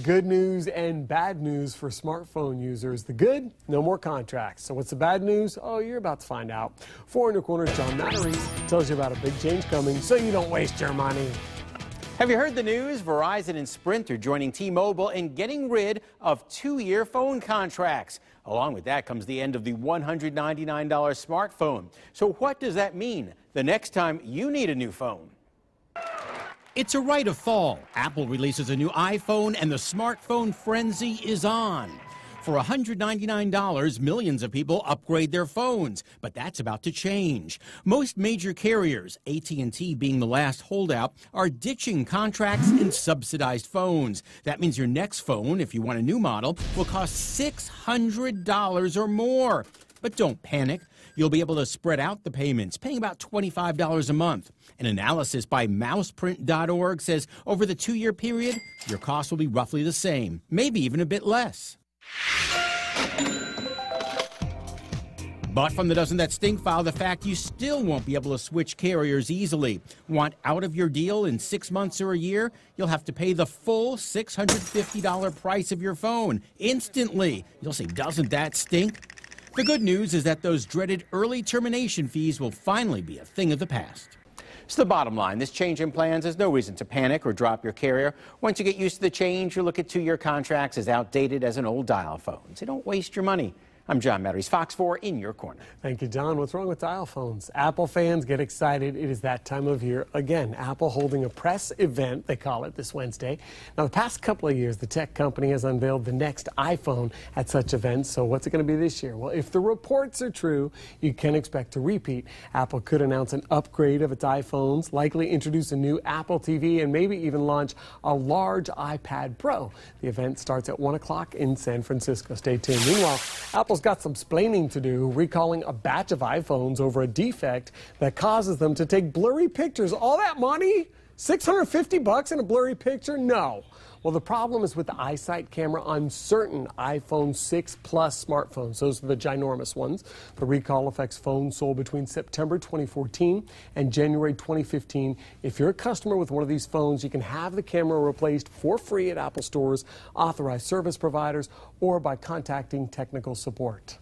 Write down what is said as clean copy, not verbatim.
Good news and bad news for smartphone users. The good, no more contracts. So what's the bad news? Oh, you're about to find out. Four in your corner, John Matteries tells you about a big change coming so you don't waste your money. Have you heard the news? Verizon and Sprint are joining T-Mobile in getting rid of 2-year phone contracts. Along with that comes the end of the $199 smartphone. So what does that mean the next time you need a new phone? It's a rite of fall. Apple releases a new iPhone and the smartphone frenzy is on. For $199, millions of people upgrade their phones, but that's about to change. Most major carriers, AT&T being the last holdout, are ditching contracts and subsidized phones. That means your next phone, if you want a new model, will cost $600 or more. But don't panic. You'll be able to spread out the payments, paying about $25 a month. An analysis by mouseprint.org says over the 2-year period, your cost will be roughly the same, maybe even a bit less. But from the Doesn't That Stink file, the fact you still won't be able to switch carriers easily. Want out of your deal in 6 months or a year? You'll have to pay the full $650 price of your phone instantly. You'll say, doesn't that stink? The good news is that those dreaded early termination fees will finally be a thing of the past. So the bottom line, this change in plans is no reason to panic or drop your carrier. Once you get used to the change, you'll look at 2-year contracts as outdated as an old dial phone. So don't waste your money. I'm John Matteries, Fox 4 in your corner. Thank you, John. What's wrong with dial phones? Apple fans get excited. It is that time of year again. Apple holding a press event, they call it, this Wednesday. Now, the past couple of years, the tech company has unveiled the next iPhone at such events. So what's it going to be this year? Well, if the reports are true, you can expect a repeat. Apple could announce an upgrade of its iPhones, likely introduce a new Apple TV, and maybe even launch a large iPad Pro. The event starts at 1 o'clock in San Francisco. Stay tuned. Meanwhile, Apple's got some splaining to do, recalling a batch of iPhones over a defect that causes them to take blurry pictures. All that money? $650 in a blurry picture? No. Well, the problem is with the eyesight camera on certain iPhone 6 Plus smartphones. Those are the ginormous ones. The recall affects phones sold between September 2014 and January 2015. If you're a customer with one of these phones, you can have the camera replaced for free at Apple stores, authorized service providers, or by contacting technical support.